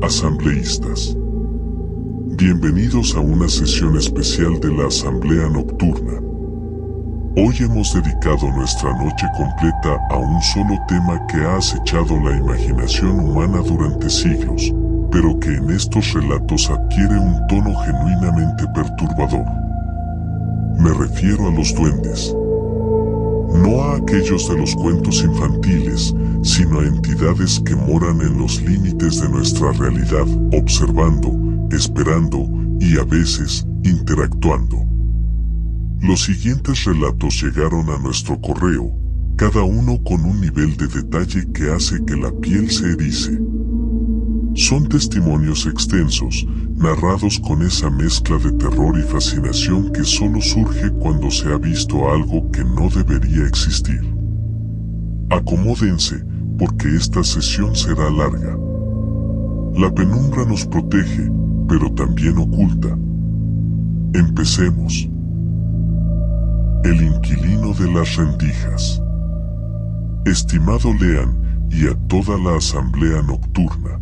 asambleístas. Bienvenidos a una sesión especial de la Asamblea Nocturna. Hoy hemos dedicado nuestra noche completa a un solo tema que ha acechado la imaginación humana durante siglos, pero que en estos relatos adquiere un tono genuinamente perturbador. Me refiero a los duendes. No a aquellos de los cuentos infantiles, sino a entidades que moran en los límites de nuestra realidad, observando, esperando y a veces interactuando. Los siguientes relatos llegaron a nuestro correo, cada uno con un nivel de detalle que hace que la piel se erice. Son testimonios extensos, narrados con esa mezcla de terror y fascinación que solo surge cuando se ha visto algo que no debería existir. Acomódense, porque esta sesión será larga. La penumbra nos protege, pero también oculta. Empecemos. El inquilino de las rendijas. Estimado Lean y a toda la asamblea nocturna.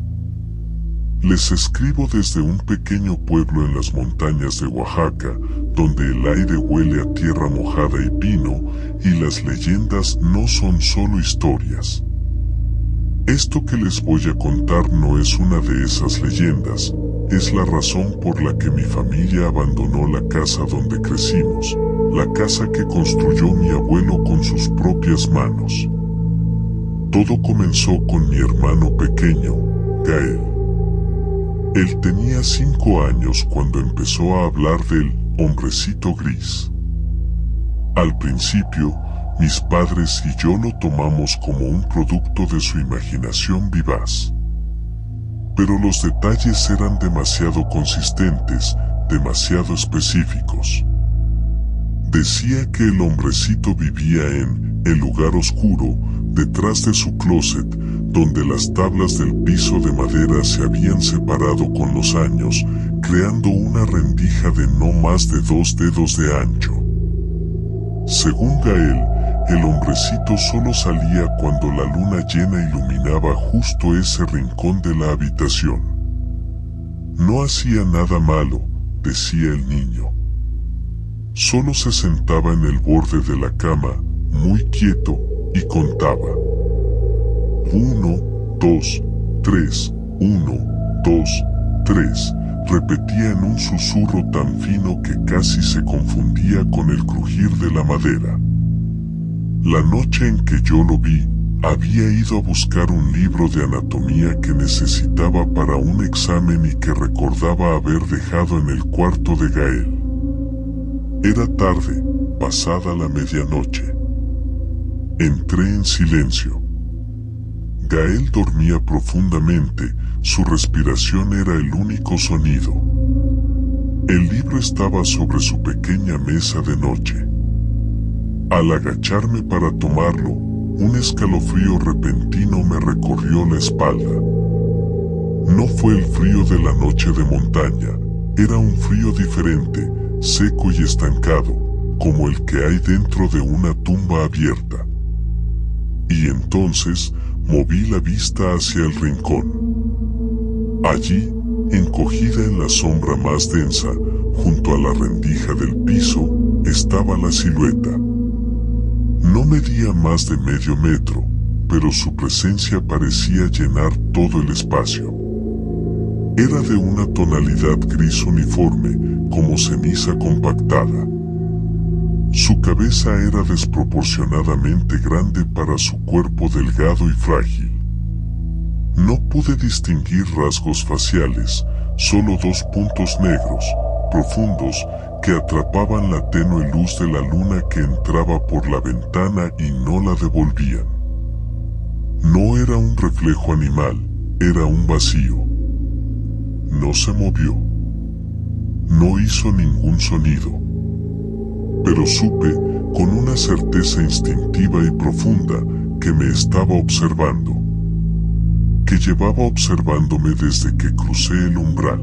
Les escribo desde un pequeño pueblo en las montañas de Oaxaca, donde el aire huele a tierra mojada y pino, y las leyendas no son solo historias. Esto que les voy a contar no es una de esas leyendas, es la razón por la que mi familia abandonó la casa donde crecimos, la casa que construyó mi abuelo con sus propias manos. Todo comenzó con mi hermano pequeño, Gael. Él tenía 5 años cuando empezó a hablar del hombrecito gris. Al principio, mis padres y yo lo tomamos como un producto de su imaginación vivaz. Pero los detalles eran demasiado consistentes, demasiado específicos. Decía que el hombrecito vivía en el lugar oscuro, detrás de su closet, donde las tablas del piso de madera se habían separado con los años, creando una rendija de no más de 2 dedos de ancho. Según Gael, el hombrecito solo salía cuando la luna llena iluminaba justo ese rincón de la habitación. No hacía nada malo, decía el niño. Solo se sentaba en el borde de la cama, muy quieto, y contaba. 1, 2, 3, 1, 2, 3, repetía en un susurro tan fino que casi se confundía con el crujir de la madera. La noche en que yo lo vi, había ido a buscar un libro de anatomía que necesitaba para un examen y que recordaba haber dejado en el cuarto de Gael. Era tarde, pasada la medianoche. Entré en silencio. Gael dormía profundamente, su respiración era el único sonido. El libro estaba sobre su pequeña mesa de noche. Al agacharme para tomarlo, un escalofrío repentino me recorrió la espalda. No fue el frío de la noche de montaña, era un frío diferente, seco y estancado, como el que hay dentro de una tumba abierta. Y entonces moví la vista hacia el rincón. Allí, encogida en la sombra más densa, junto a la rendija del piso, estaba la silueta. No medía más de medio metro, pero su presencia parecía llenar todo el espacio. Era de una tonalidad gris uniforme, como ceniza compactada. Su cabeza era desproporcionadamente grande para su cuerpo delgado y frágil. No pude distinguir rasgos faciales, solo 2 puntos negros, profundos, que atrapaban la tenue luz de la luna que entraba por la ventana y no la devolvían. No era un reflejo animal, era un vacío. No se movió. No hizo ningún sonido. Pero supe, con una certeza instintiva y profunda, que me estaba observando. Que llevaba observándome desde que crucé el umbral.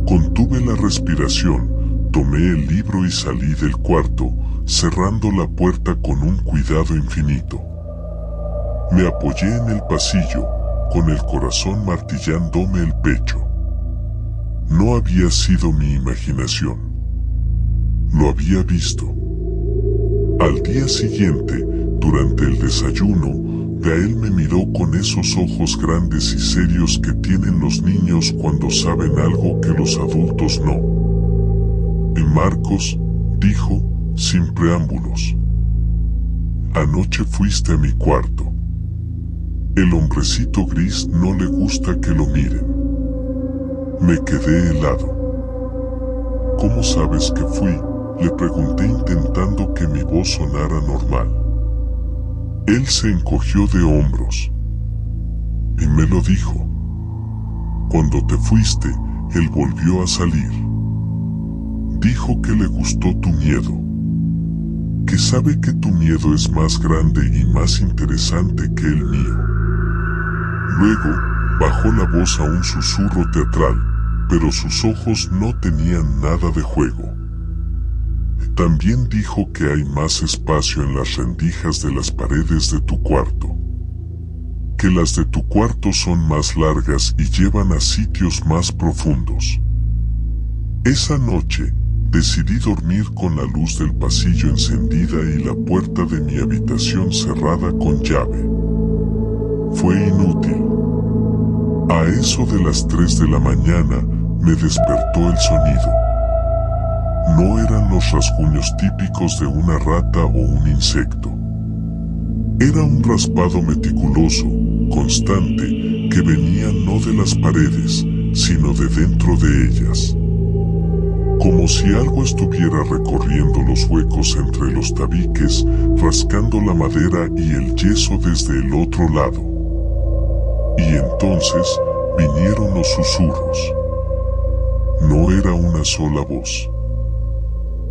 Contuve la respiración, tomé el libro y salí del cuarto, cerrando la puerta con un cuidado infinito. Me apoyé en el pasillo, con el corazón martillándome el pecho. No había sido mi imaginación. Lo había visto. Al día siguiente, durante el desayuno, Gael me miró con esos ojos grandes y serios que tienen los niños cuando saben algo que los adultos no. Y Marcos, dijo, sin preámbulos. Anoche fuiste a mi cuarto. El hombrecito gris no le gusta que lo miren. Me quedé helado. ¿Cómo sabes que fui?, le pregunté intentando que mi voz sonara normal. Él se encogió de hombros y me lo dijo. Cuando te fuiste, él volvió a salir. Dijo que le gustó tu miedo, que sabe que tu miedo es más grande y más interesante que el mío. Luego, bajó la voz a un susurro teatral, pero sus ojos no tenían nada de juego. También dijo que hay más espacio en las rendijas de las paredes de tu cuarto, que las de tu cuarto son más largas y llevan a sitios más profundos. Esa noche, decidí dormir con la luz del pasillo encendida y la puerta de mi habitación cerrada con llave. Fue inútil. A eso de las 3 de la mañana, me despertó el sonido. No eran los rasguños típicos de una rata o un insecto. Era un raspado meticuloso, constante, que venía no de las paredes, sino de dentro de ellas. Como si algo estuviera recorriendo los huecos entre los tabiques, rascando la madera y el yeso desde el otro lado. Y entonces vinieron los susurros. No era una sola voz.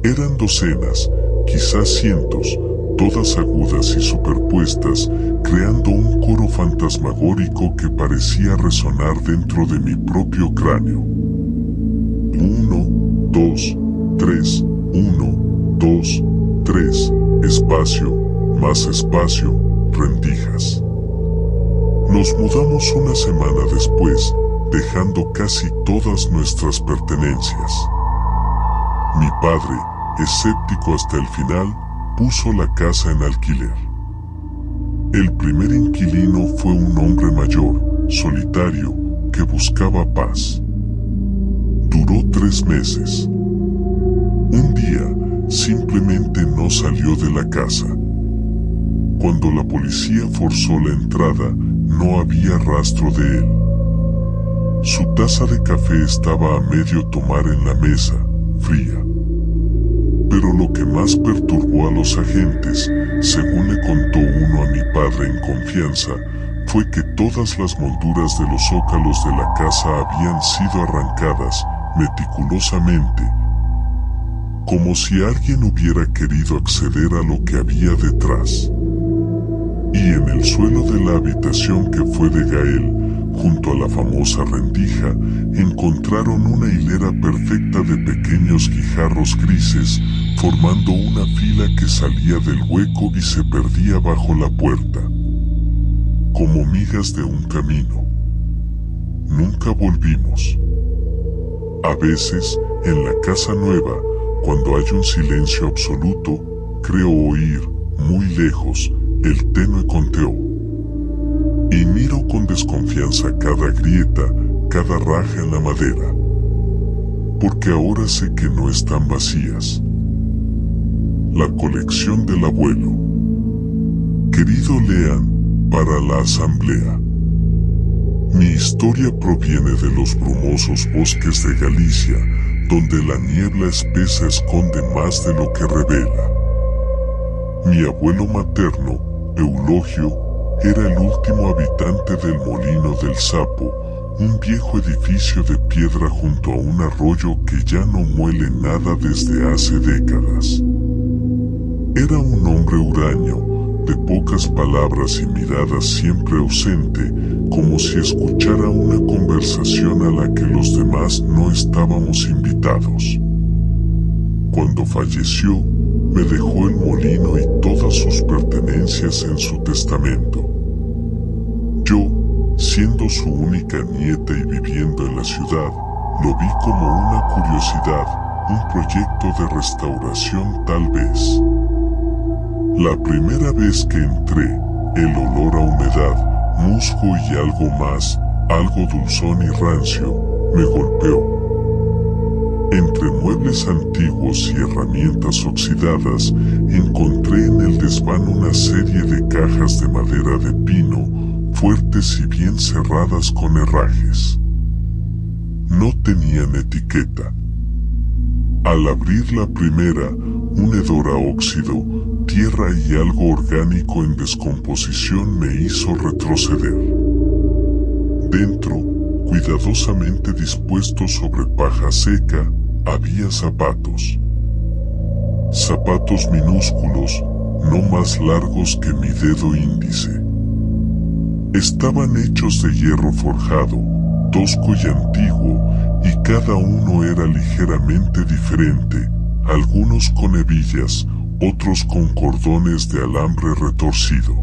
Eran docenas, quizás cientos, todas agudas y superpuestas, creando un coro fantasmagórico que parecía resonar dentro de mi propio cráneo. 1, 2, 3, 1, 2, 3, espacio, más espacio, rendijas. Nos mudamos una semana después, dejando casi todas nuestras pertenencias. Mi padre, escéptico hasta el final, puso la casa en alquiler. El primer inquilino fue un hombre mayor, solitario, que buscaba paz. Duró 3 meses. Un día, simplemente no salió de la casa. Cuando la policía forzó la entrada, no había rastro de él. Su taza de café estaba a medio tomar en la mesa, fría. Pero lo que más perturbó a los agentes, según le contó uno a mi padre en confianza, fue que todas las molduras de los zócalos de la casa habían sido arrancadas meticulosamente, como si alguien hubiera querido acceder a lo que había detrás. Y en el suelo de la habitación que fue de Gael, junto a la famosa rendija, encontraron una hilera perfecta de pequeños guijarros grises, formando una fila que salía del hueco y se perdía bajo la puerta, como migas de un camino. Nunca volvimos. A veces, en la casa nueva, cuando hay un silencio absoluto, creo oír, muy lejos, el tenue conteo. Y miro con desconfianza cada grieta, cada raja en la madera. Porque ahora sé que no están vacías. La colección del abuelo. Querido Lean, para la asamblea. Mi historia proviene de los brumosos bosques de Galicia, donde la niebla espesa esconde más de lo que revela. Mi abuelo materno, Eulogio, era el último habitante del Molino del Sapo, un viejo edificio de piedra junto a un arroyo que ya no muele nada desde hace décadas. Era un hombre huraño, de pocas palabras y miradas siempre ausente, como si escuchara una conversación a la que los demás no estábamos invitados. Cuando falleció, me dejó el molino y todas sus pertenencias en su testamento. Yo, Siendo su única nieta y viviendo en la ciudad, lo vi como una curiosidad, un proyecto de restauración tal vez. La primera vez que entré, el olor a humedad, musgo y algo más, algo dulzón y rancio, me golpeó. Entre muebles antiguos y herramientas oxidadas, encontré en el desván una serie de cajas de madera de pino, fuertes y bien cerradas con herrajes. No tenían etiqueta. Al abrir la primera, un hedor a óxido, tierra y algo orgánico en descomposición me hizo retroceder. Dentro, cuidadosamente dispuestos sobre paja seca, había zapatos. Zapatos minúsculos, no más largos que mi dedo índice. Estaban hechos de hierro forjado, tosco y antiguo, y cada uno era ligeramente diferente, algunos con hebillas, otros con cordones de alambre retorcido.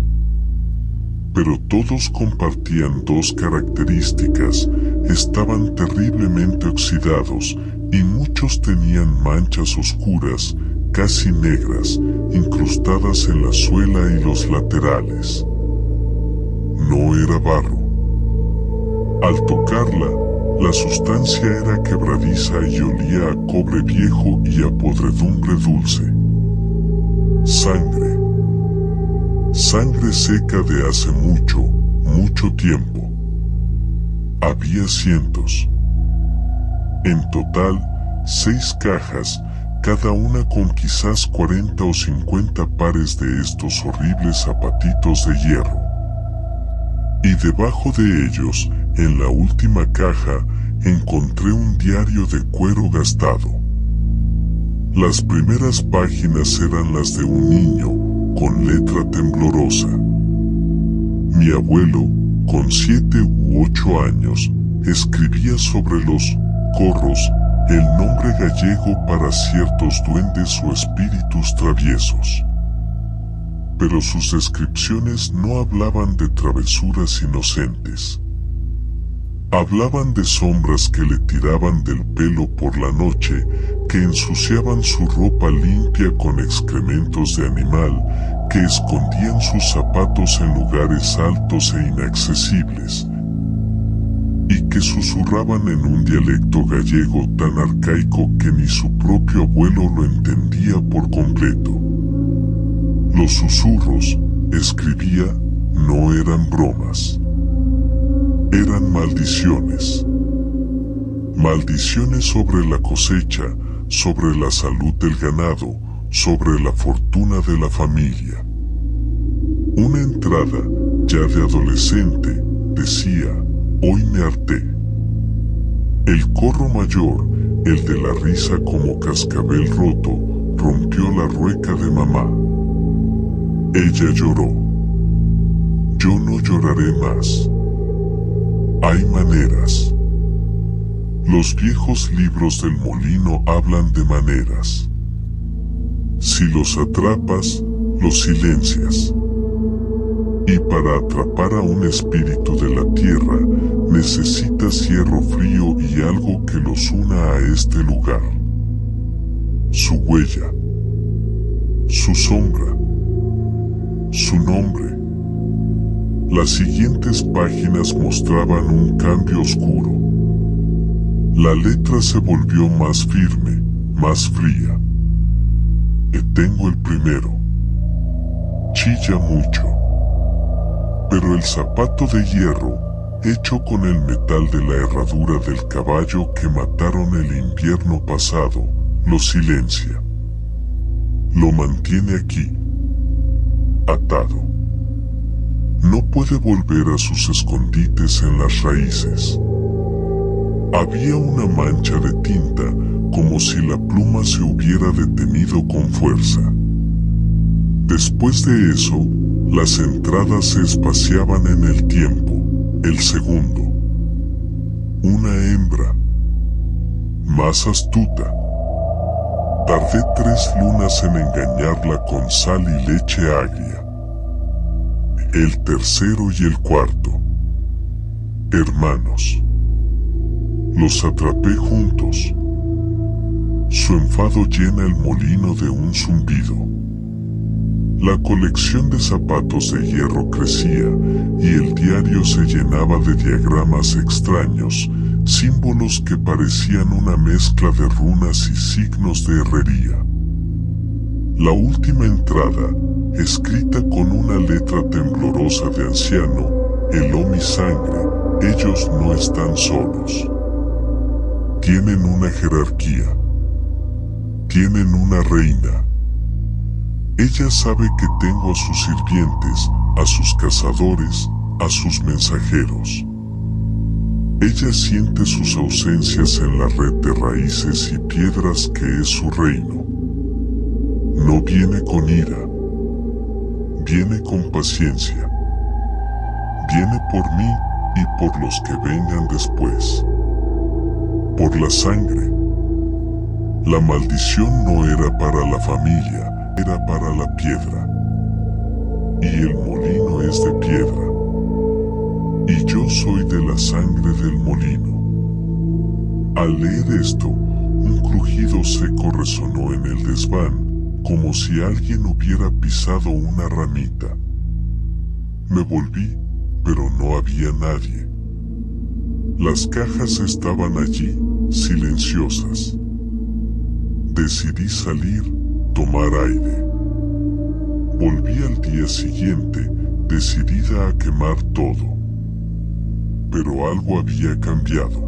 Pero todos compartían dos características: estaban terriblemente oxidados y muchos tenían manchas oscuras, casi negras, incrustadas en la suela y los laterales. No era barro. Al tocarla, la sustancia era quebradiza y olía a cobre viejo y a podredumbre dulce. Sangre. Sangre seca de hace mucho, mucho tiempo. Había cientos. En total, 6 cajas, cada una con quizás 40 o 50 pares de estos horribles zapatitos de hierro. Y debajo de ellos, en la última caja, encontré un diario de cuero gastado. Las primeras páginas eran las de un niño, con letra temblorosa. Mi abuelo, con 7 u 8 años, escribía sobre los corros, el nombre gallego para ciertos duendes o espíritus traviesos. Pero sus descripciones no hablaban de travesuras inocentes. Hablaban de sombras que le tiraban del pelo por la noche, que ensuciaban su ropa limpia con excrementos de animal, que escondían sus zapatos en lugares altos e inaccesibles, y que susurraban en un dialecto gallego tan arcaico que ni su propio abuelo lo entendía por completo. Los susurros, escribía, no eran bromas. Eran maldiciones. Maldiciones sobre la cosecha, sobre la salud del ganado, sobre la fortuna de la familia. Una entrada, ya de adolescente, decía: hoy me harté. El corro mayor, el de la risa como cascabel roto, rompió la rueca de mamá. Ella lloró. Yo no lloraré más. Hay maneras. Los viejos libros del molino hablan de maneras. Si los atrapas, los silencias. Y para atrapar a un espíritu de la tierra, necesitas hierro frío y algo que los una a este lugar. Su huella. Su sombra. Su nombre. Las siguientes páginas mostraban un cambio oscuro. La letra se volvió más firme, más fría. Tengo el primero. Chilla mucho. Pero el zapato de hierro, hecho con el metal de la herradura del caballo que mataron el invierno pasado, lo silencia. Lo mantiene aquí, atado. No puede volver a sus escondites en las raíces. Había una mancha de tinta, como si la pluma se hubiera detenido con fuerza. Después de eso, las entradas se espaciaban en el tiempo, el segundo. Una hembra. Más astuta. Tardé 3 lunas en engañarla con sal y leche agria. El tercero y el cuarto. hermanos. Los atrapé juntos. Su enfado llena el molino de un zumbido. La colección de zapatos de hierro crecía y el diario se llenaba de diagramas extraños, símbolos que parecían una mezcla de runas y signos de herrería. La última entrada, escrita con una letra temblorosa de anciano, heló mi sangre. Ellos no están solos. Tienen una jerarquía. Tienen una reina. Ella sabe que tengo a sus sirvientes, a sus cazadores, a sus mensajeros. Ella siente sus ausencias en la red de raíces y piedras que es su reino. No viene con ira. Viene con paciencia. Viene por mí y por los que vengan después. Por la sangre. La maldición no era para la familia, era para la piedra. Y el molino es de piedra. Y yo soy de la sangre del molino. Al leer esto, un crujido seco resonó en el desván, como si alguien hubiera pisado una ramita. Me volví, pero no había nadie. Las cajas estaban allí, silenciosas. Decidí salir, tomar aire. Volví al día siguiente, decidida a quemar todo. Pero algo había cambiado.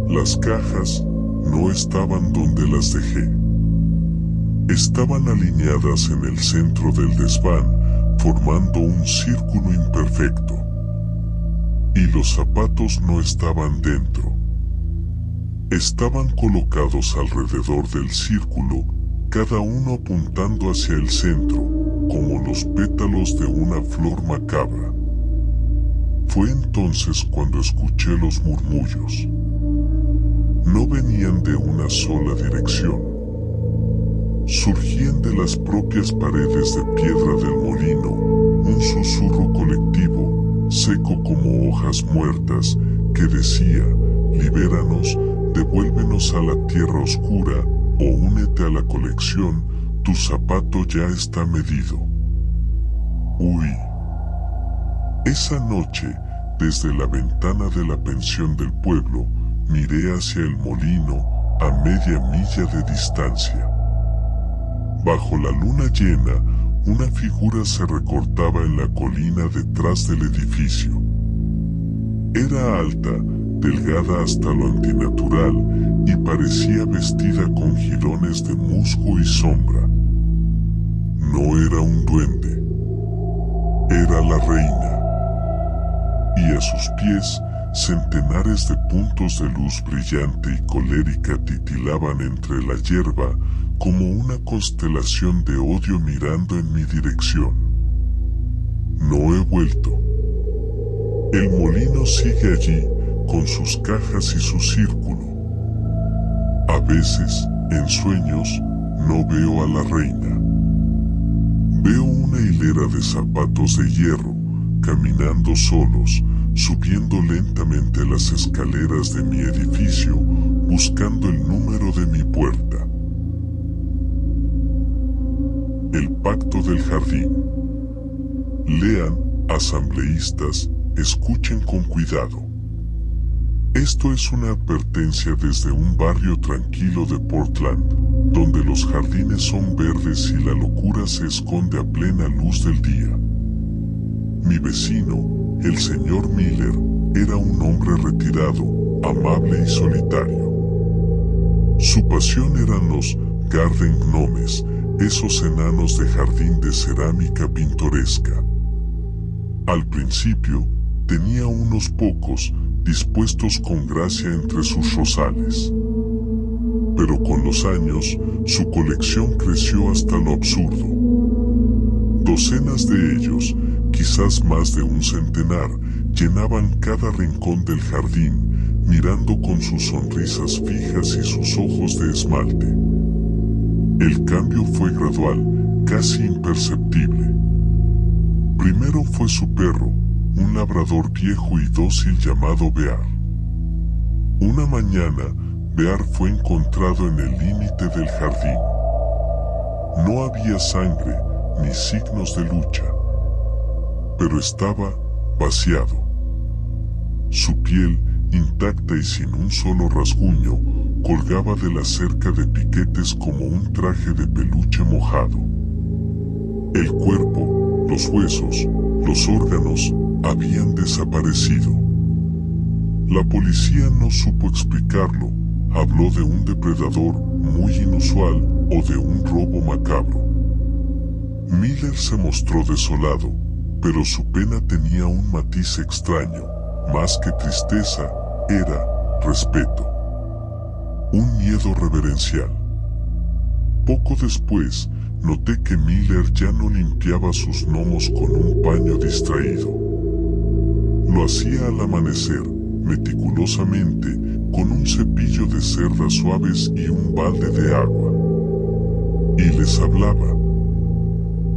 Las cajas no estaban donde las dejé. Estaban alineadas en el centro del desván, formando un círculo imperfecto. Y los zapatos no estaban dentro. Estaban colocados alrededor del círculo, cada uno apuntando hacia el centro, como los pétalos de una flor macabra. Fue entonces cuando escuché los murmullos. No venían de una sola dirección. Surgían de las propias paredes de piedra del molino, un susurro colectivo, seco como hojas muertas, que decía: libéranos, devuélvenos a la tierra oscura, o únete a la colección, tu zapato ya está medido. Huí. Esa noche, desde la ventana de la pensión del pueblo, miré hacia el molino a media milla de distancia. Bajo la luna llena, una figura se recortaba en la colina detrás del edificio. Era alta, delgada hasta lo antinatural, y parecía vestida con jirones de musgo y sombra. No era un duende. Era la reina. Y a sus pies, centenares de puntos de luz brillante y colérica titilaban entre la hierba, como una constelación de odio mirando en mi dirección. No he vuelto. El molino sigue allí, con sus cajas y su círculo. A veces, en sueños, no veo a la reina. Veo una hilera de zapatos de hierro, caminando solos, subiendo lentamente las escaleras de mi edificio, buscando el número de mi puerta. El pacto del jardín. Lean, asambleístas, escuchen con cuidado. Esto es una advertencia desde un barrio tranquilo de Portland, donde los jardines son verdes y la locura se esconde a plena luz del día. Mi vecino, el señor Miller, era un hombre retirado, amable y solitario. Su pasión eran los garden gnomes, esos enanos de jardín de cerámica pintoresca. Al principio, tenía unos pocos, dispuestos con gracia entre sus rosales. Pero con los años, su colección creció hasta lo absurdo. Docenas de ellos, quizás más de un centenar, llenaban cada rincón del jardín, mirando con sus sonrisas fijas y sus ojos de esmalte. El cambio fue gradual, casi imperceptible. Primero fue su perro, un labrador viejo y dócil llamado Bear. Una mañana, Bear fue encontrado en el límite del jardín. No había sangre ni signos de lucha, pero estaba vaciado. Su piel, intacta y sin un solo rasguño, colgaba de la cerca de piquetes como un traje de peluche mojado. El cuerpo, los huesos, los órganos habían desaparecido. La policía no supo explicarlo. Habló de un depredador muy inusual o de un robo macabro. Miller se mostró desolado, pero su pena tenía un matiz extraño. Más que tristeza, era respeto. Un miedo reverencial. Poco después, noté que Miller ya no limpiaba sus gnomos con un paño distraído. Lo hacía al amanecer, meticulosamente, con un cepillo de cerdas suaves y un balde de agua. Y les hablaba.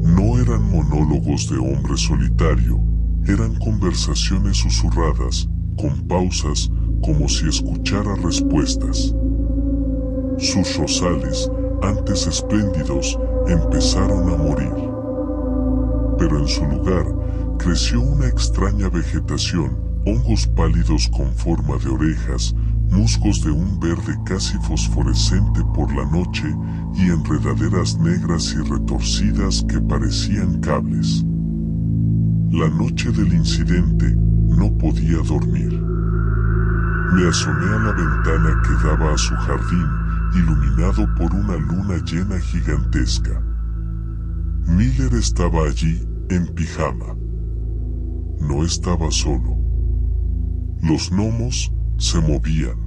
No eran monólogos de hombre solitario, eran conversaciones susurradas, con pausas, como si escuchara respuestas. Sus rosales, antes espléndidos, empezaron a morir. Pero en su lugar, creció una extraña vegetación, hongos pálidos con forma de orejas, musgos de un verde casi fosforescente por la noche y enredaderas negras y retorcidas que parecían cables. La noche del incidente no podía dormir. Me asomé a la ventana que daba a su jardín, iluminado por una luna llena gigantesca. Miller estaba allí, en pijama. No estaba solo. Los gnomos se movían.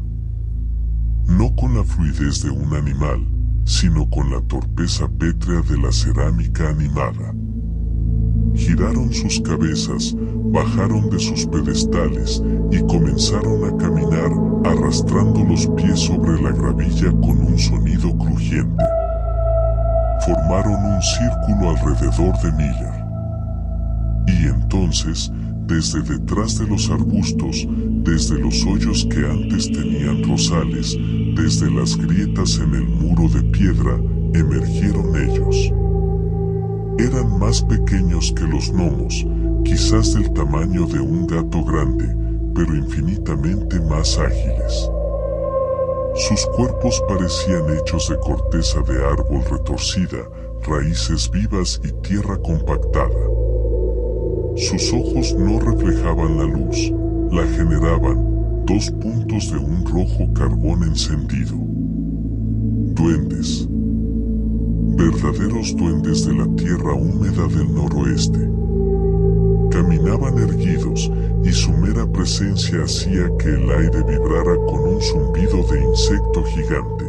No con la fluidez de un animal, sino con la torpeza pétrea de la cerámica animada. Giraron sus cabezas, bajaron de sus pedestales y comenzaron a caminar arrastrando los pies sobre la gravilla con un sonido crujiente. Formaron un círculo alrededor de Miller. Y entonces, desde detrás de los arbustos, desde los hoyos que antes tenían rosales, desde las grietas en el muro de piedra, emergieron ellos. Eran más pequeños que los gnomos, quizás del tamaño de un gato grande, pero infinitamente más ágiles. Sus cuerpos parecían hechos de corteza de árbol retorcida, raíces vivas y tierra compactada. Sus ojos no reflejaban la luz, la generaban, 2 puntos de un rojo carbón encendido. Duendes. Verdaderos duendes de la tierra húmeda del noroeste. Caminaban erguidos y su mera presencia hacía que el aire vibrara con un zumbido de insecto gigante.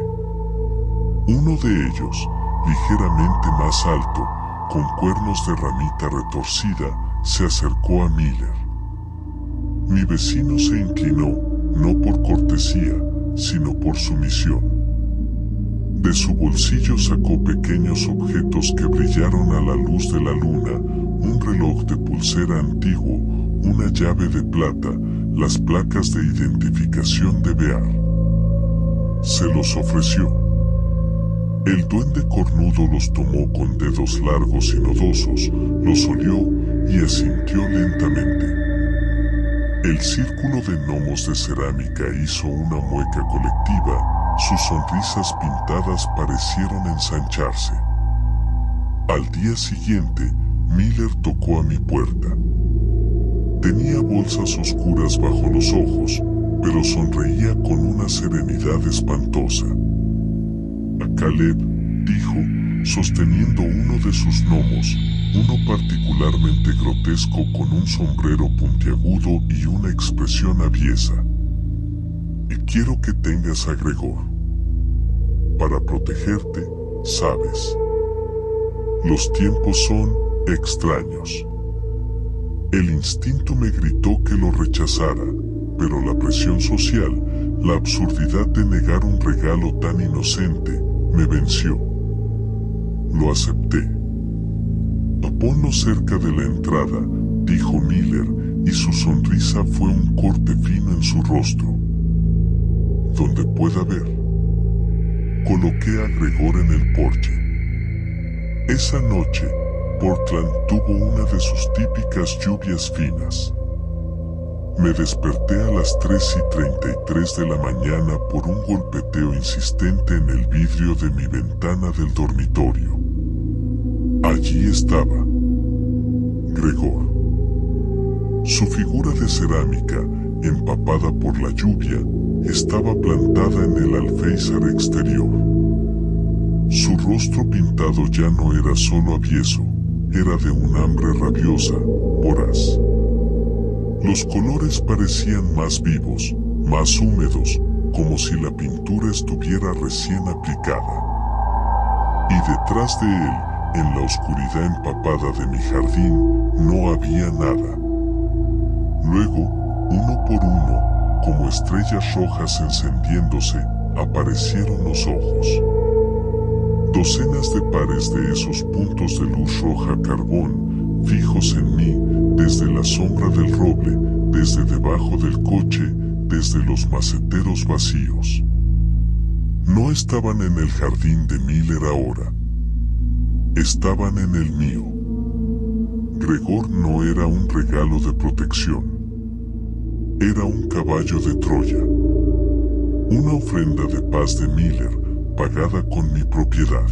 Uno de ellos, ligeramente más alto, con cuernos de ramita retorcida, se acercó a Miller. Mi vecino se inclinó, no por cortesía, sino por sumisión. De su bolsillo sacó pequeños objetos que brillaron a la luz de la luna, un reloj de pulsera antiguo, una llave de plata, las placas de identificación de Bear. Se los ofreció. El duende cornudo los tomó con dedos largos y nodosos, los olió y asintió lentamente. El círculo de gnomos de cerámica hizo una mueca colectiva, sus sonrisas pintadas parecieron ensancharse. Al día siguiente, Miller tocó a mi puerta. Tenía bolsas oscuras bajo los ojos, pero sonreía con una serenidad espantosa. A Caleb, dijo, sosteniendo uno de sus gnomos, uno particularmente grotesco con un sombrero puntiagudo y una expresión aviesa. Y quiero que tengas, agregó. Para protegerte, sabes. Los tiempos son extraños. El instinto me gritó que lo rechazara, pero la presión social, la absurdidad de negar un regalo tan inocente, me venció. Lo acepté. Ponlo cerca de la entrada, dijo Miller, y su sonrisa fue un corte fino en su rostro. Donde pueda ver. Coloqué a Gregor en el porche. Esa noche, Portland tuvo una de sus típicas lluvias finas. Me desperté a las 3:33 de la mañana por un golpeteo insistente en el vidrio de mi ventana del dormitorio. Allí estaba Gregor. Su figura de cerámica, empapada por la lluvia, estaba plantada en el alféizar exterior. Su rostro pintado ya no era solo avieso, era de un hambre rabiosa, voraz. Los colores parecían más vivos, más húmedos, como si la pintura estuviera recién aplicada. Y detrás de él, en la oscuridad empapada de mi jardín, no había nada. Luego, uno por uno, como estrellas rojas encendiéndose, aparecieron los ojos. Docenas de pares de esos puntos de luz roja carbón, fijos en mí, desde la sombra del roble, desde debajo del coche, desde los maceteros vacíos. No estaban en el jardín de Miller ahora. Estaban en el mío. Gregor no era un regalo de protección. Era un caballo de Troya. Una ofrenda de paz de Miller, pagada con mi propiedad.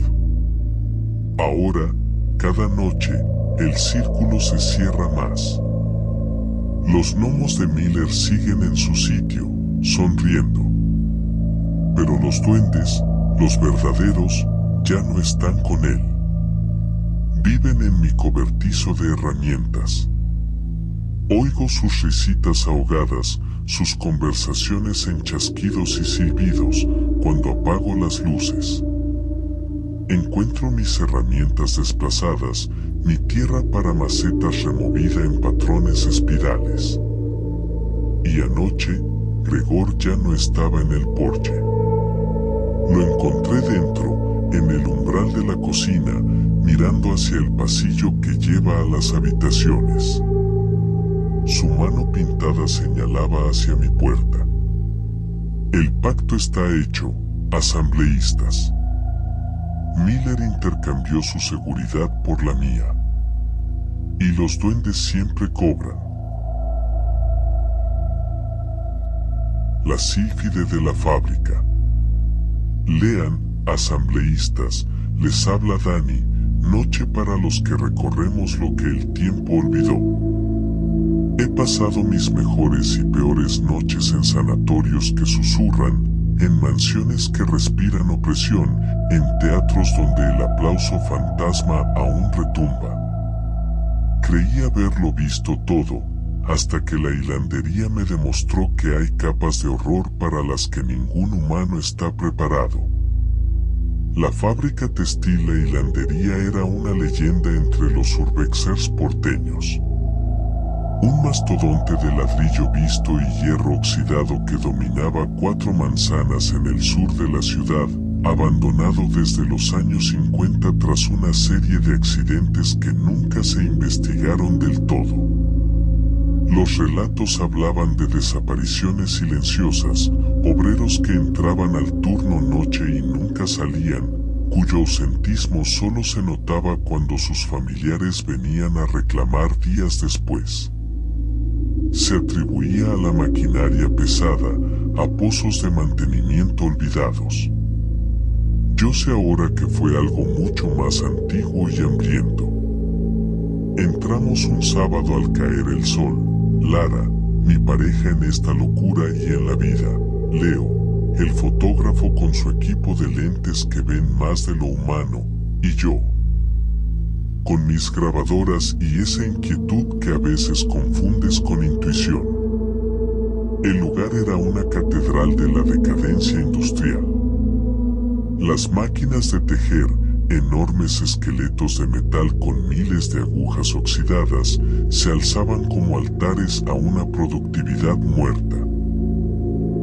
Ahora, cada noche, el círculo se cierra más. Los gnomos de Miller siguen en su sitio, sonriendo. Pero los duendes, los verdaderos, ya no están con él. Viven en mi cobertizo de herramientas. Oigo sus risitas ahogadas, sus conversaciones en chasquidos y silbidos, cuando apago las luces. Encuentro mis herramientas desplazadas, mi tierra para macetas removida en patrones espirales. Y anoche, Gregor ya no estaba en el porche. Lo encontré dentro, en el umbral de la cocina, mirando hacia el pasillo que lleva a las habitaciones. Su mano pintada señalaba hacia mi puerta. El pacto está hecho, asambleístas. Miller intercambió su seguridad por la mía. Y los duendes siempre cobran. La sílfide de la fábrica. Lean, asambleístas, les habla Dani, noche para los que recorremos lo que el tiempo olvidó. He pasado mis mejores y peores noches en sanatorios que susurran, en mansiones que respiran opresión, en teatros donde el aplauso fantasma aún retumba. Creí haberlo visto todo, hasta que la hilandería me demostró que hay capas de horror para las que ningún humano está preparado. La fábrica textil e hilandería era una leyenda entre los urbexers porteños. Un mastodonte de ladrillo visto y hierro oxidado que dominaba 4 manzanas en el sur de la ciudad, abandonado desde los años 50 tras una serie de accidentes que nunca se investigaron del todo. Los relatos hablaban de desapariciones silenciosas, obreros que entraban al turno noche y nunca salían, cuyo ausentismo solo se notaba cuando sus familiares venían a reclamar días después. Se atribuía a la maquinaria pesada, a pozos de mantenimiento olvidados. Yo sé ahora que fue algo mucho más antiguo y hambriento. Entramos un sábado al caer el sol, Lara, mi pareja en esta locura y en la vida, Leo, el fotógrafo con su equipo de lentes que ven más de lo humano, y yo, con mis grabadoras y esa inquietud que a veces confundes con intuición. El lugar era una catedral de la decadencia industrial. Las máquinas de tejer, enormes esqueletos de metal con miles de agujas oxidadas, se alzaban como altares a una productividad muerta.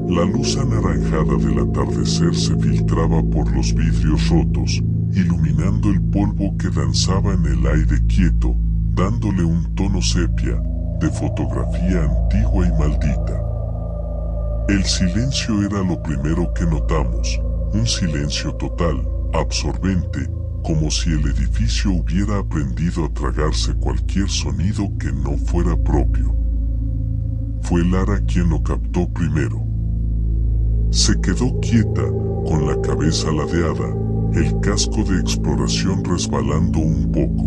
La luz anaranjada del atardecer se filtraba por los vidrios rotos, iluminando el polvo que danzaba en el aire quieto, dándole un tono sepia, de fotografía antigua y maldita. El silencio era lo primero que notamos, un silencio total, absorbente, como si el edificio hubiera aprendido a tragarse cualquier sonido que no fuera propio. Fue Lara quien lo captó primero. Se quedó quieta, con la cabeza ladeada, el casco de exploración resbalando un poco.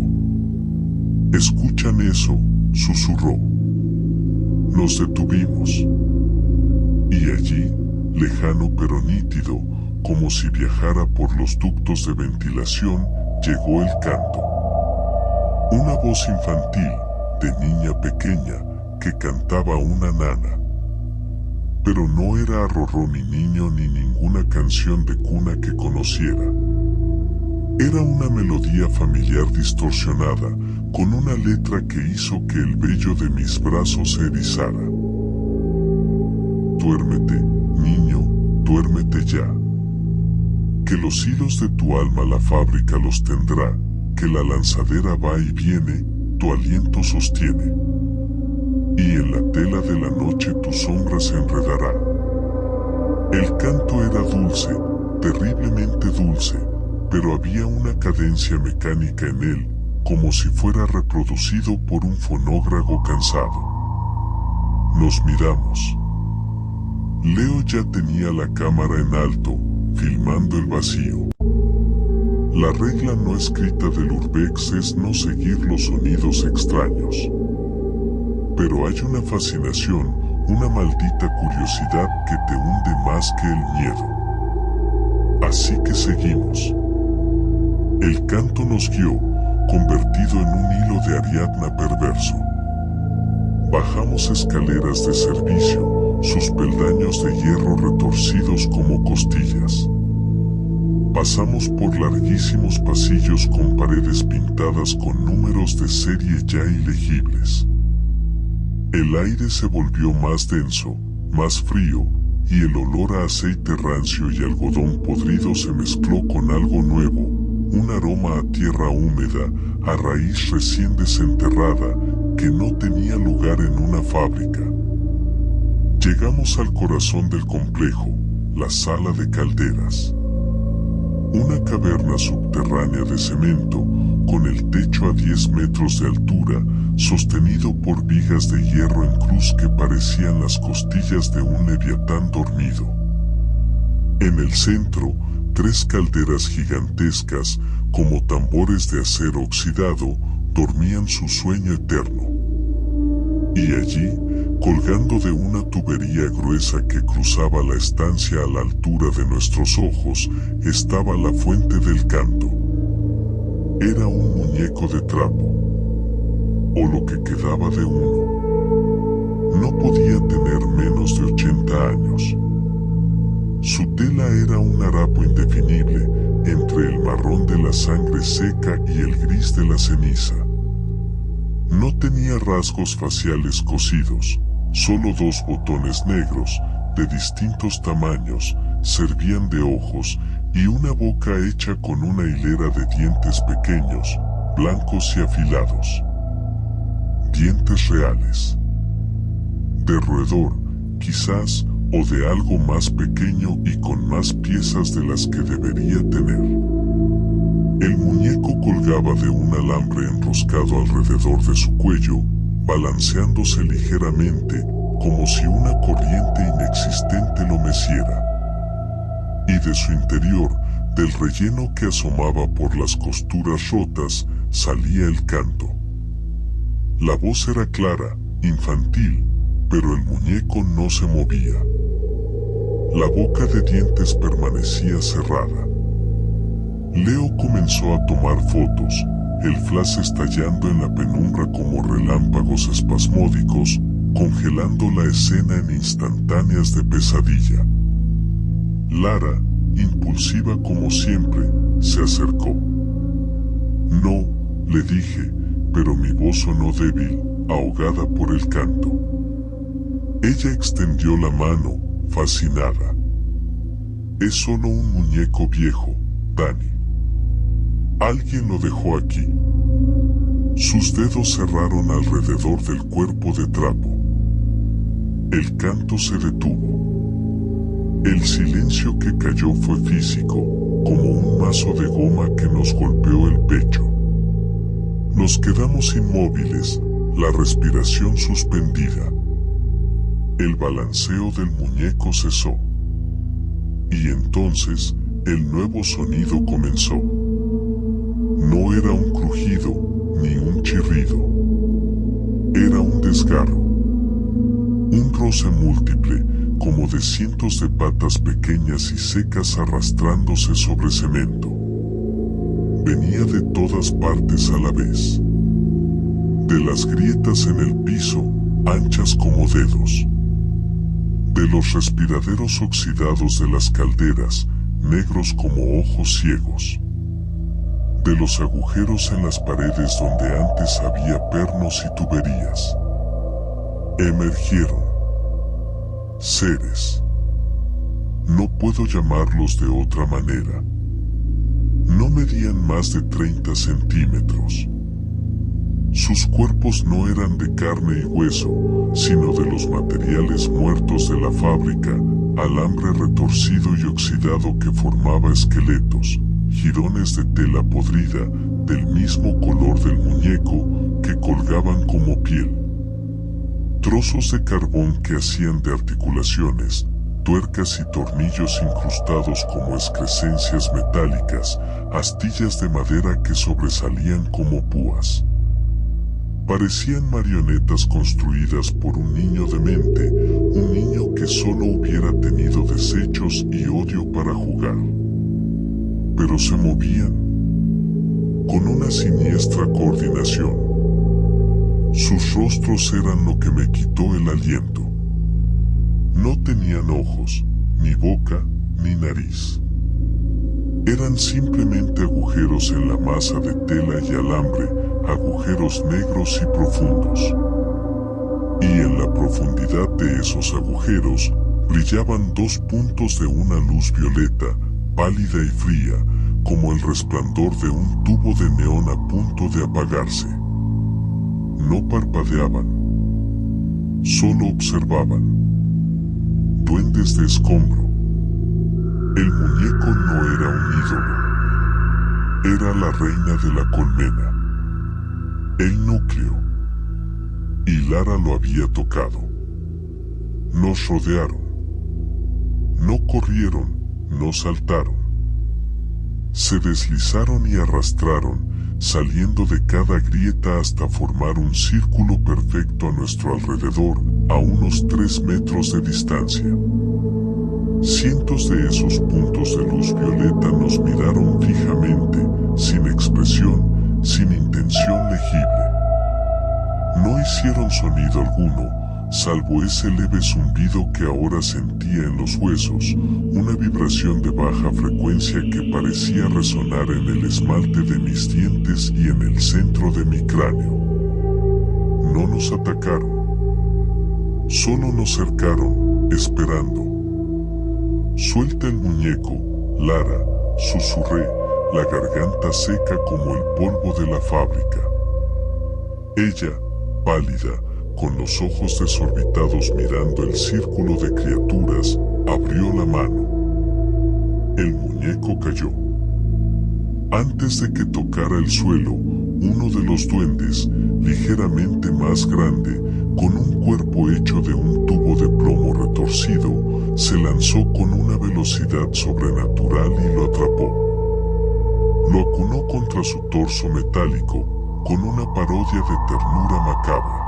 «¿Escuchan eso?», susurró. Nos detuvimos. Y allí, lejano pero nítido, como si viajara por los ductos de ventilación, llegó el canto. Una voz infantil, de niña pequeña, que cantaba una nana. Pero no era arrorró ni niño ni ninguna canción de cuna que conociera. Era una melodía familiar distorsionada, con una letra que hizo que el vello de mis brazos se erizara. Duérmete, niño, duérmete ya. Que los hilos de tu alma la fábrica los tendrá, que la lanzadera va y viene, tu aliento sostiene. Y en la tela de la noche tu sombra se enredará. El canto era dulce, terriblemente dulce, pero había una cadencia mecánica en él, como si fuera reproducido por un fonógrafo cansado. Nos miramos. Leo ya tenía la cámara en alto, filmando el vacío. La regla no escrita del Urbex es no seguir los sonidos extraños. Pero hay una fascinación, una maldita curiosidad que te hunde más que el miedo. Así que seguimos. El canto nos guió, convertido en un hilo de Ariadna perverso. Bajamos escaleras de servicio, sus peldaños de hierro retorcidos como costillas. Pasamos por larguísimos pasillos con paredes pintadas con números de serie ya ilegibles. El aire se volvió más denso, más frío, y el olor a aceite rancio y algodón podrido se mezcló con algo nuevo, un aroma a tierra húmeda, a raíz recién desenterrada, que no tenía lugar en una fábrica. Llegamos al corazón del complejo, la sala de calderas. Una caverna subterránea de cemento, con el techo a 10 metros de altura, sostenido por vigas de hierro en cruz que parecían las costillas de un leviatán dormido. En el centro, 3 calderas gigantescas, como tambores de acero oxidado, dormían su sueño eterno. Y allí, colgando de una tubería gruesa que cruzaba la estancia a la altura de nuestros ojos, estaba la fuente del canto. Era un muñeco de trapo, o lo que quedaba de uno. No podía tener menos de 80 años. Su tela era un harapo indefinible, entre el marrón de la sangre seca y el gris de la ceniza. No tenía rasgos faciales cosidos, solo 2 botones negros, de distintos tamaños, servían de ojos, y una boca hecha con una hilera de dientes pequeños, blancos y afilados. Dientes reales. De roedor, quizás, o de algo más pequeño y con más piezas de las que debería tener. El muñeco colgaba de un alambre enroscado alrededor de su cuello, balanceándose ligeramente, como si una corriente inexistente lo meciera. Y de su interior, del relleno que asomaba por las costuras rotas, salía el canto. La voz era clara, infantil, pero el muñeco no se movía. La boca de dientes permanecía cerrada. Leo comenzó a tomar fotos, el flash estallando en la penumbra como relámpagos espasmódicos, congelando la escena en instantáneas de pesadilla. Lara, impulsiva como siempre, se acercó. No, le dije, pero mi voz sonó débil, ahogada por el canto. Ella extendió la mano, fascinada. Es solo un muñeco viejo, Dani. Alguien lo dejó aquí. Sus dedos cerraron alrededor del cuerpo de trapo. El canto se detuvo. El silencio que cayó fue físico, como un mazo de goma que nos golpeó el pecho. Nos quedamos inmóviles, la respiración suspendida. El balanceo del muñeco cesó. Y entonces, el nuevo sonido comenzó. No era un crujido, ni un chirrido. Era un desgarro. Un roce múltiple, como de cientos de patas pequeñas y secas arrastrándose sobre cemento. Venía de todas partes a la vez. De las grietas en el piso, anchas como dedos. De los respiraderos oxidados de las calderas, negros como ojos ciegos. De los agujeros en las paredes donde antes había pernos y tuberías. Emergieron seres. No puedo llamarlos de otra manera. No medían más de 30 centímetros. Sus cuerpos no eran de carne y hueso, sino de los materiales muertos de la fábrica, alambre retorcido y oxidado que formaba esqueletos, jirones de tela podrida, del mismo color del muñeco, que colgaban como piel. Trozos de carbón que hacían de articulaciones, tuercas y tornillos incrustados como excrescencias metálicas, astillas de madera que sobresalían como púas. Parecían marionetas construidas por un niño demente, un niño que solo hubiera tenido desechos y odio para jugar. Pero se movían con una siniestra coordinación. Sus rostros eran lo que me quitó el aliento. No tenían ojos, ni boca, ni nariz. Eran simplemente agujeros en la masa de tela y alambre, agujeros negros y profundos. Y en la profundidad de esos agujeros brillaban dos puntos de una luz violeta, pálida y fría, como el resplandor de un tubo de neón a punto de apagarse. No parpadeaban, solo observaban. Duendes de escombro. El muñeco no era un ídolo. Era la reina de la colmena. El núcleo. Y Lara lo había tocado. Nos rodearon. No corrieron, no saltaron. Se deslizaron y arrastraron, saliendo de cada grieta hasta formar un círculo perfecto a nuestro alrededor, a unos 3 metros de distancia. Cientos de esos puntos de luz violeta nos miraron fijamente, sin expresión, sin intención legible. No hicieron sonido alguno, salvo ese leve zumbido que ahora sentía en los huesos, una vibración de baja frecuencia que parecía resonar en el esmalte de mis dientes y en el centro de mi cráneo. No nos atacaron, solo nos cercaron, esperando. Suelta el muñeco, Lara, susurré, la garganta seca como el polvo de la fábrica. Ella, pálida, con los ojos desorbitados mirando el círculo de criaturas, abrió la mano. El muñeco cayó. Antes de que tocara el suelo, uno de los duendes, ligeramente más grande, con un cuerpo hecho de un tubo de plomo retorcido, se lanzó con una velocidad sobrenatural y lo atrapó. Lo acunó contra su torso metálico, con una parodia de ternura macabra.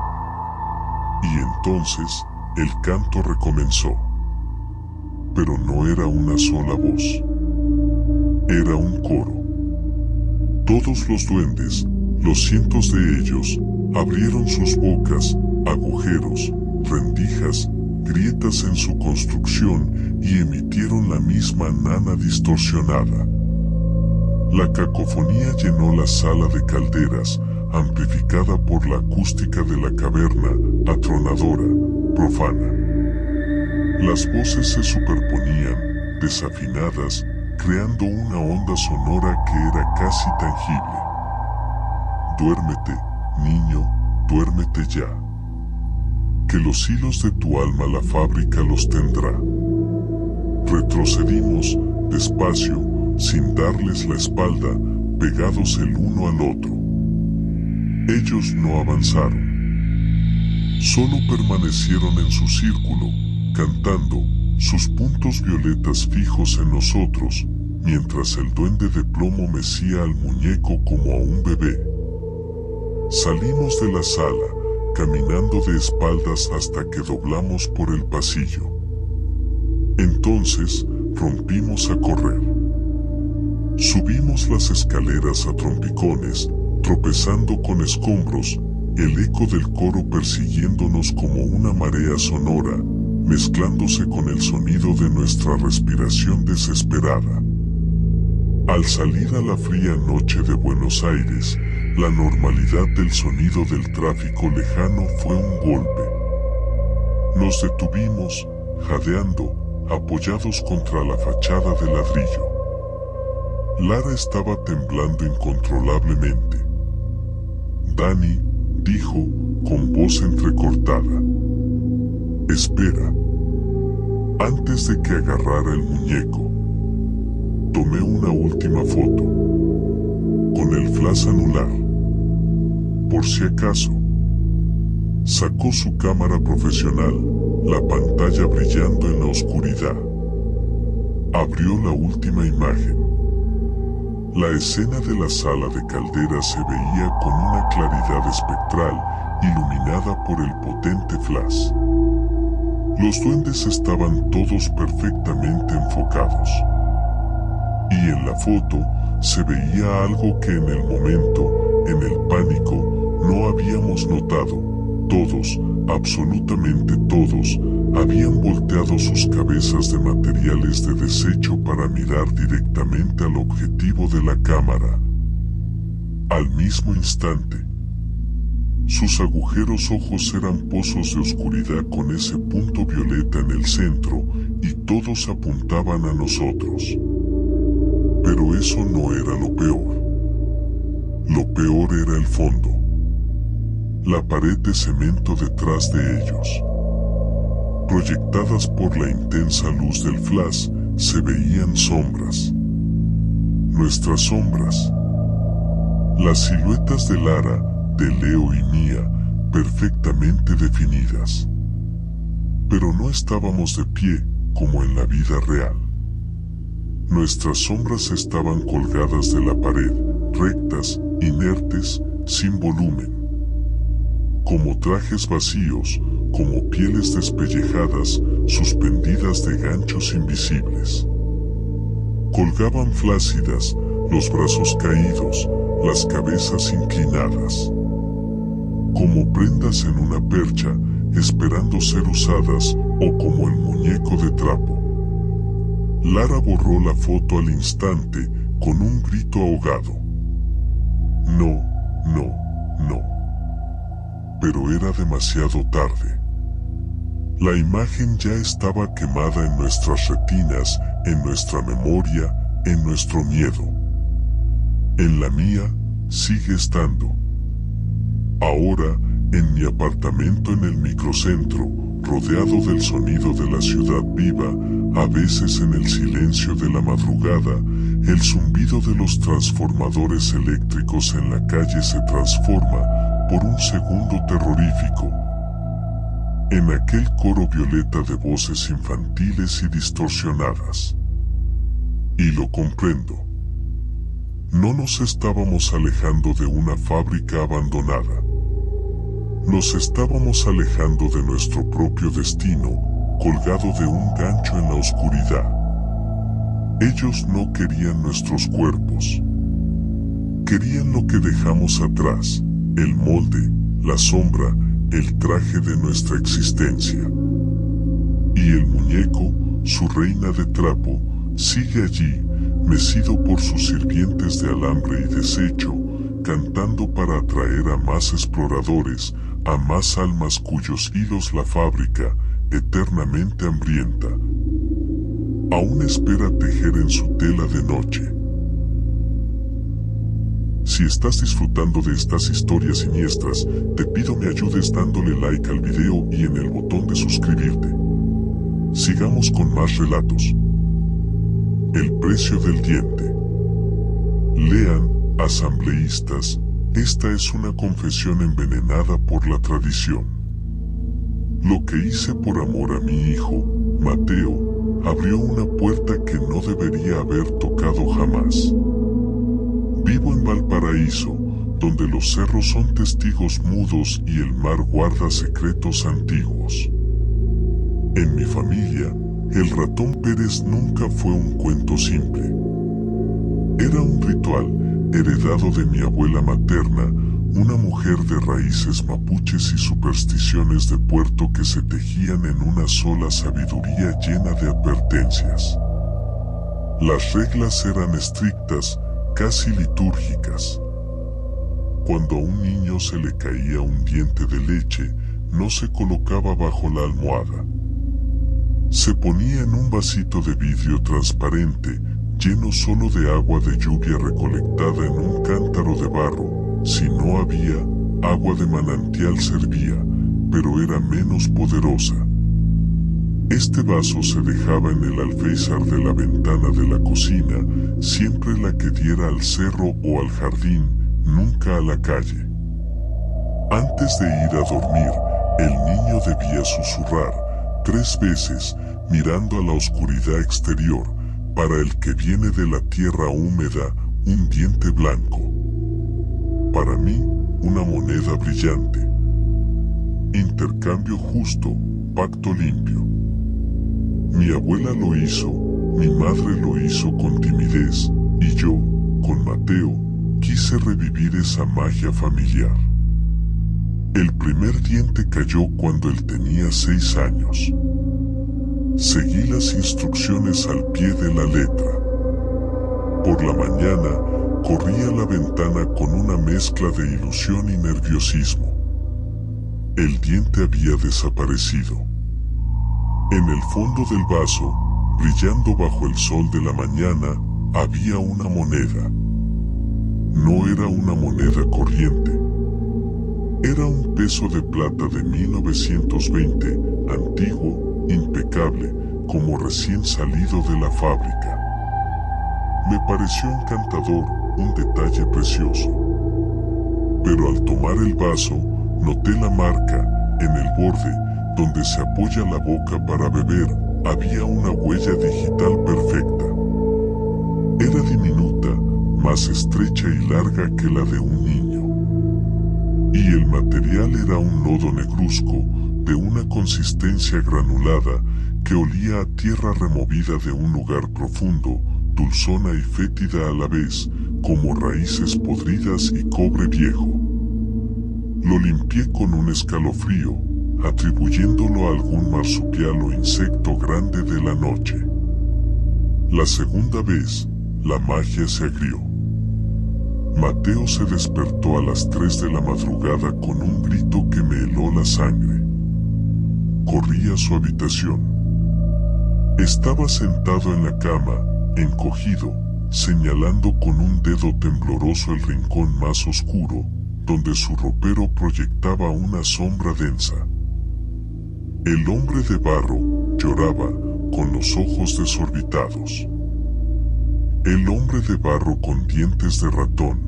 Y entonces, el canto recomenzó. Pero no era una sola voz. Era un coro. Todos los duendes, los cientos de ellos, abrieron sus bocas, agujeros, rendijas, grietas en su construcción y emitieron la misma nana distorsionada. La cacofonía llenó la sala de calderas, amplificada por la acústica de la caverna, atronadora, profana. Las voces se superponían, desafinadas, creando una onda sonora que era casi tangible. Duérmete, niño, duérmete ya. Que los hilos de tu alma la fábrica los tendrá. Retrocedimos, despacio, sin darles la espalda, pegados el uno al otro. Ellos no avanzaron. Solo permanecieron en su círculo, cantando, sus puntos violetas fijos en nosotros, mientras el duende de plomo mecía al muñeco como a un bebé. Salimos de la sala, caminando de espaldas hasta que doblamos por el pasillo. Entonces, rompimos a correr. Subimos las escaleras a trompicones, tropezando con escombros, el eco del coro persiguiéndonos como una marea sonora, mezclándose con el sonido de nuestra respiración desesperada. Al salir a la fría noche de Buenos Aires, la normalidad del sonido del tráfico lejano fue un golpe. Nos detuvimos, jadeando, apoyados contra la fachada de ladrillo. Lara estaba temblando incontrolablemente. Dani dijo, con voz entrecortada: «Espera». Antes de que agarrara el muñeco, tomé una última foto, con el flash anular. Por si acaso. Sacó su cámara profesional, la pantalla brillando en la oscuridad. Abrió la última imagen. La escena de la sala de Caldera se veía con una claridad espectral, iluminada por el potente flash. Los duendes estaban todos perfectamente enfocados. Y en la foto se veía algo que en el momento, en el pánico, no habíamos notado. Todos, absolutamente todos, habían volteado sus cabezas de materiales de desecho para mirar directamente al objetivo de la cámara. Al mismo instante, sus agujeros ojos eran pozos de oscuridad con ese punto violeta en el centro, y todos apuntaban a nosotros. Pero eso no era lo peor. Lo peor era el fondo. La pared de cemento detrás de ellos. Proyectadas por la intensa luz del flash, se veían sombras. Nuestras sombras. Las siluetas de Lara, de Leo y mía, perfectamente definidas. Pero no estábamos de pie, como en la vida real. Nuestras sombras estaban colgadas de la pared, rectas, inertes, sin volumen. Como trajes vacíos, como pieles despellejadas, suspendidas de ganchos invisibles. Colgaban flácidas, los brazos caídos, las cabezas inclinadas. Como prendas en una percha, esperando ser usadas, o como el muñeco de trapo. Lara borró la foto al instante, con un grito ahogado. No, no, no. Pero era demasiado tarde. La imagen ya estaba quemada en nuestras retinas, en nuestra memoria, en nuestro miedo. En la mía, sigue estando. Ahora, en mi apartamento en el microcentro, rodeado del sonido de la ciudad viva, a veces en el silencio de la madrugada, el zumbido de los transformadores eléctricos en la calle se transforma, por un segundo terrorífico, en aquel coro violeta de voces infantiles y distorsionadas. Y lo comprendo. No nos estábamos alejando de una fábrica abandonada. Nos estábamos alejando de nuestro propio destino, colgado de un gancho en la oscuridad. Ellos no querían nuestros cuerpos. Querían lo que dejamos atrás, el molde, la sombra, el traje de nuestra existencia. Y el muñeco, su reina de trapo, sigue allí, mecido por sus sirvientes de alambre y desecho, cantando para atraer a más exploradores, a más almas cuyos hilos la fábrica, eternamente hambrienta, aún espera tejer en su tela de noche. Si estás disfrutando de estas historias siniestras, te pido me ayudes dándole like al video y en el botón de suscribirte. Sigamos con más relatos. El precio del diente. Lean, asambleístas, esta es una confesión envenenada por la tradición. Lo que hice por amor a mi hijo, Mateo, abrió una puerta que no debería haber tocado jamás. Vivo en Valparaíso, donde los cerros son testigos mudos y el mar guarda secretos antiguos. En mi familia, el ratón Pérez nunca fue un cuento simple. Era un ritual heredado de mi abuela materna, una mujer de raíces mapuches y supersticiones de puerto que se tejían en una sola sabiduría llena de advertencias. Las reglas eran estrictas, casi litúrgicas. Cuando a un niño se le caía un diente de leche, no se colocaba bajo la almohada. Se ponía en un vasito de vidrio transparente, lleno solo de agua de lluvia recolectada en un cántaro de barro. Si no había, agua de manantial servía, pero era menos poderosa. Este vaso se dejaba en el alféizar de la ventana de la cocina, siempre la que diera al cerro o al jardín, nunca a la calle. Antes de ir a dormir, el niño debía susurrar 3 veces, mirando a la oscuridad exterior, para el que viene de la tierra húmeda, un diente blanco. Para mí, una moneda brillante. Intercambio justo, pacto limpio. Mi abuela lo hizo, mi madre lo hizo con timidez, y yo, con Mateo, quise revivir esa magia familiar. El primer diente cayó cuando él tenía 6 años. Seguí las instrucciones al pie de la letra. Por la mañana, corrí a la ventana con una mezcla de ilusión y nerviosismo. El diente había desaparecido. En el fondo del vaso, brillando bajo el sol de la mañana, había una moneda. No era una moneda corriente. Era un peso de plata de 1920, antiguo, impecable, como recién salido de la fábrica. Me pareció encantador, un detalle precioso. Pero al tomar el vaso, noté la marca, en el borde, donde se apoya la boca para beber, había una huella digital perfecta. Era diminuta, más estrecha y larga que la de un niño. Y el material era un lodo negruzco, de una consistencia granulada, que olía a tierra removida de un lugar profundo, dulzona y fétida a la vez, como raíces podridas y cobre viejo. Lo limpié con un escalofrío, atribuyéndolo a algún marsupial o insecto grande de la noche. La segunda vez, la magia se agrió. Mateo se despertó a las 3 de la madrugada con un grito que me heló la sangre. Corrí a su habitación. Estaba sentado en la cama, encogido, señalando con un dedo tembloroso el rincón más oscuro, donde su ropero proyectaba una sombra densa. El hombre de barro lloraba, con los ojos desorbitados. El hombre de barro con dientes de ratón.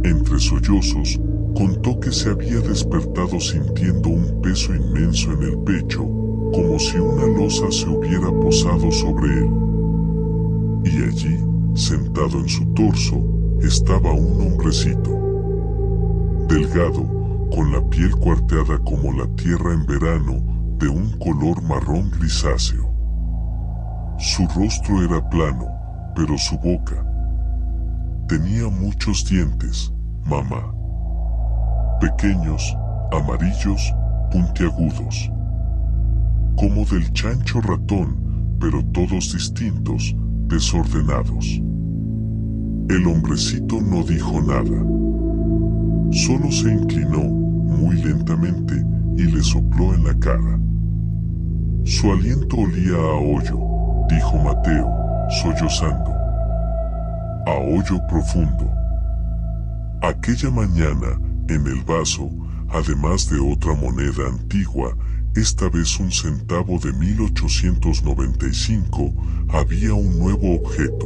Entre sollozos, contó que se había despertado sintiendo un peso inmenso en el pecho, como si una losa se hubiera posado sobre él. Y allí, sentado en su torso, estaba un hombrecito. Delgado, con la piel cuarteada como la tierra en verano, de un color marrón grisáceo. Su rostro era plano, pero su boca tenía muchos dientes, mamá. Pequeños, amarillos, puntiagudos. Como del chancho ratón, pero todos distintos, desordenados. El hombrecito no dijo nada. Solo se inclinó, muy lentamente, y le sopló en la cara. Su aliento olía a hoyo, dijo Mateo, sollozando. A hoyo profundo. Aquella mañana, en el vaso, además de otra moneda antigua, esta vez un centavo de 1895, había un nuevo objeto.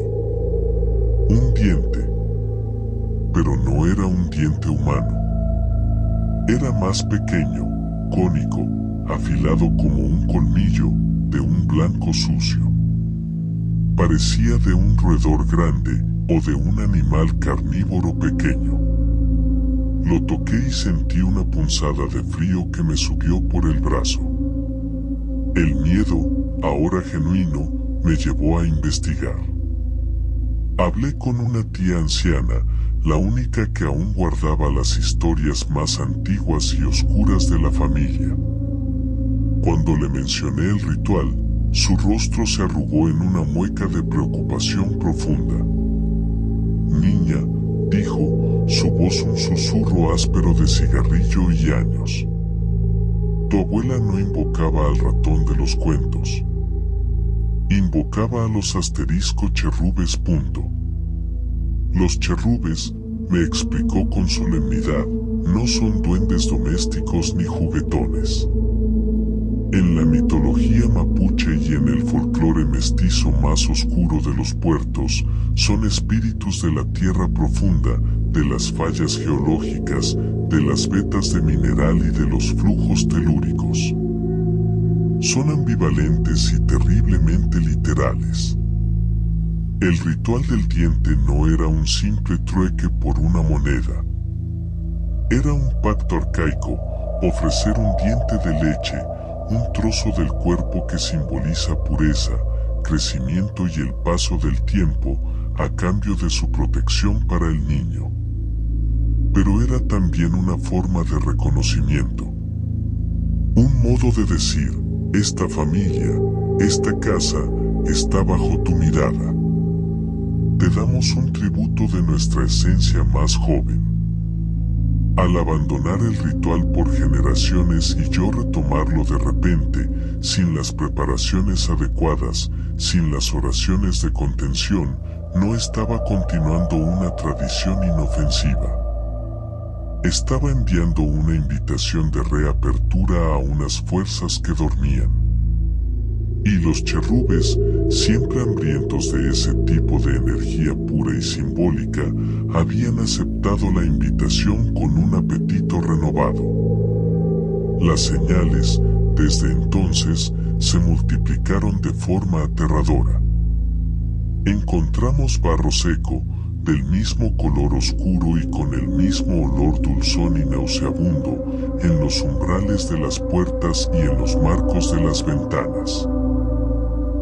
Un diente. Pero no era un diente humano. Era más pequeño, cónico, afilado como un colmillo de un blanco sucio. Parecía de un roedor grande o de un animal carnívoro pequeño. Lo toqué y sentí una punzada de frío que me subió por el brazo. El miedo, ahora genuino, me llevó a investigar. Hablé con una tía anciana, la única que aún guardaba las historias más antiguas y oscuras de la familia. Cuando le mencioné el ritual, su rostro se arrugó en una mueca de preocupación profunda. Niña, dijo, su voz un susurro áspero de cigarrillo y años. Tu abuela no invocaba al ratón de los cuentos. Invocaba a los asterisco cherrubes. Los cherrubes, me explicó con solemnidad, no son duendes domésticos ni juguetones. En la mitología mapuche y en el folclore mestizo más oscuro de los puertos, son espíritus de la tierra profunda, de las fallas geológicas, de las vetas de mineral y de los flujos telúricos. Son ambivalentes y terriblemente literales. El ritual del diente no era un simple trueque por una moneda. Era un pacto arcaico, ofrecer un diente de leche, un trozo del cuerpo que simboliza pureza, crecimiento y el paso del tiempo, a cambio de su protección para el niño. Pero era también una forma de reconocimiento. Un modo de decir, esta familia, esta casa, está bajo tu mirada. Te damos un tributo de nuestra esencia más joven. Al abandonar el ritual por generaciones y yo retomarlo de repente, sin las preparaciones adecuadas, sin las oraciones de contención, no estaba continuando una tradición inofensiva. Estaba enviando una invitación de reapertura a unas fuerzas que dormían. Y los cherrubes, siempre hambrientos de ese tipo de energía pura y simbólica, habían aceptado la invitación con un apetito renovado. Las señales, desde entonces, se multiplicaron de forma aterradora. Encontramos barro seco, del mismo color oscuro y con el mismo olor dulzón y nauseabundo, en los umbrales de las puertas y en los marcos de las ventanas.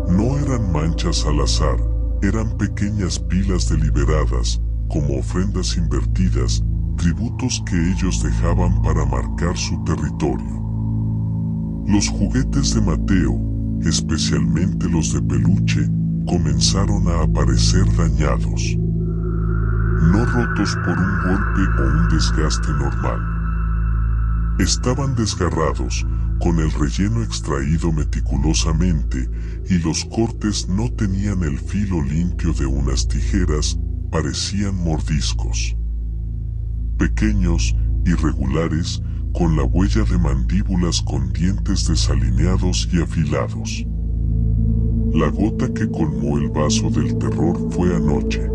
No eran manchas al azar, eran pequeñas pilas deliberadas, como ofrendas invertidas, tributos que ellos dejaban para marcar su territorio. Los juguetes de Mateo, especialmente los de peluche, comenzaron a aparecer dañados. No rotos por un golpe o un desgaste normal. Estaban desgarrados, con el relleno extraído meticulosamente, y los cortes no tenían el filo limpio de unas tijeras, parecían mordiscos. Pequeños, irregulares, con la huella de mandíbulas con dientes desalineados y afilados. La gota que colmó el vaso del terror fue anoche.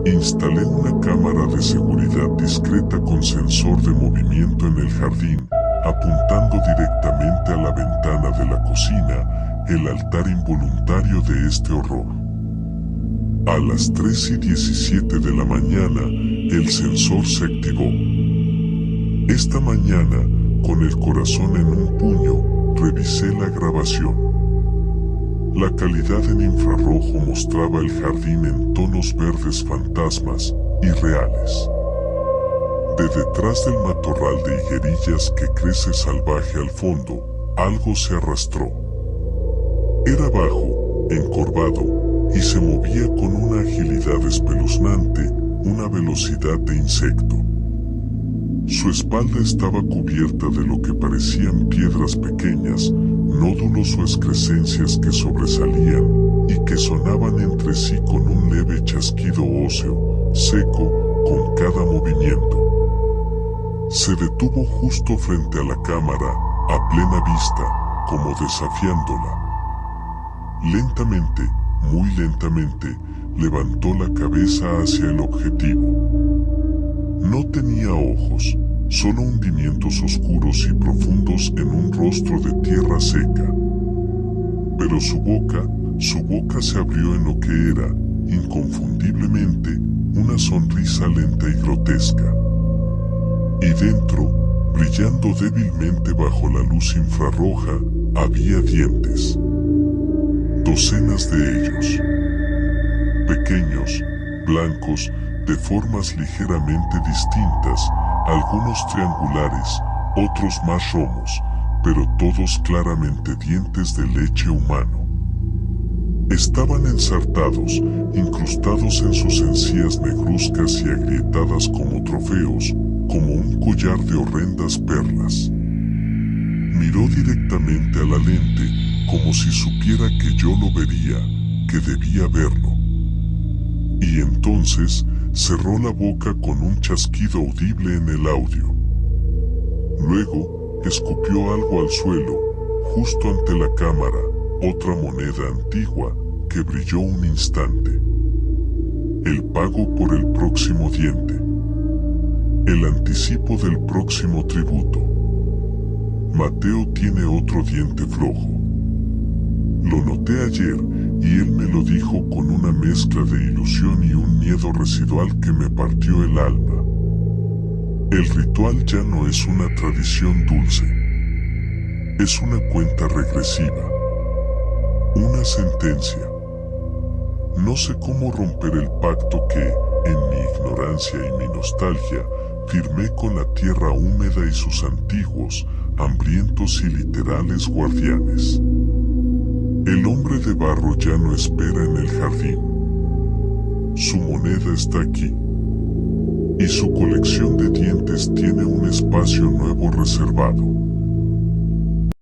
Instalé una cámara de seguridad discreta con sensor de movimiento en el jardín, apuntando directamente a la ventana de la cocina, el altar involuntario de este horror. A las 3:17 de la mañana, el sensor se activó. Esta mañana, con el corazón en un puño, revisé la grabación. La calidad en infrarrojo mostraba el jardín en tonos verdes fantasmas y reales. De detrás del matorral de higuerillas que crece salvaje al fondo, algo se arrastró. Era bajo, encorvado, y se movía con una agilidad espeluznante, una velocidad de insecto. Su espalda estaba cubierta de lo que parecían piedras pequeñas, nódulos o excrescencias que sobresalían y que sonaban entre sí con un leve chasquido óseo, seco, con cada movimiento. Se detuvo justo frente a la cámara, a plena vista, como desafiándola. Lentamente, muy lentamente, levantó la cabeza hacia el objetivo. No tenía ojos, solo hundimientos oscuros y profundos en un rostro de tierra seca. Pero su boca se abrió en lo que era, inconfundiblemente, una sonrisa lenta y grotesca. Y dentro, brillando débilmente bajo la luz infrarroja, había dientes. Docenas de ellos. Pequeños, blancos, de formas ligeramente distintas, algunos triangulares, otros más romos, pero todos claramente dientes de leche humano. Estaban ensartados, incrustados en sus encías negruzcas y agrietadas como trofeos, como un collar de horrendas perlas. Miró directamente a la lente, como si supiera que yo lo vería, que debía verlo. Y entonces cerró la boca con un chasquido audible en el audio. Luego, escupió algo al suelo, justo ante la cámara, otra moneda antigua, que brilló un instante. El pago por el próximo diente. El anticipo del próximo tributo. Mateo tiene otro diente flojo. Lo noté ayer y él me lo dijo con una mezcla de ilusión y un miedo residual que me partió el alma. El ritual ya no es una tradición dulce. Es una cuenta regresiva. Una sentencia. No sé cómo romper el pacto que, en mi ignorancia y mi nostalgia, firmé con la tierra húmeda y sus antiguos, hambrientos y literales guardianes. El hombre de barro ya no espera en el jardín. Su moneda está aquí. Y su colección de dientes tiene un espacio nuevo reservado.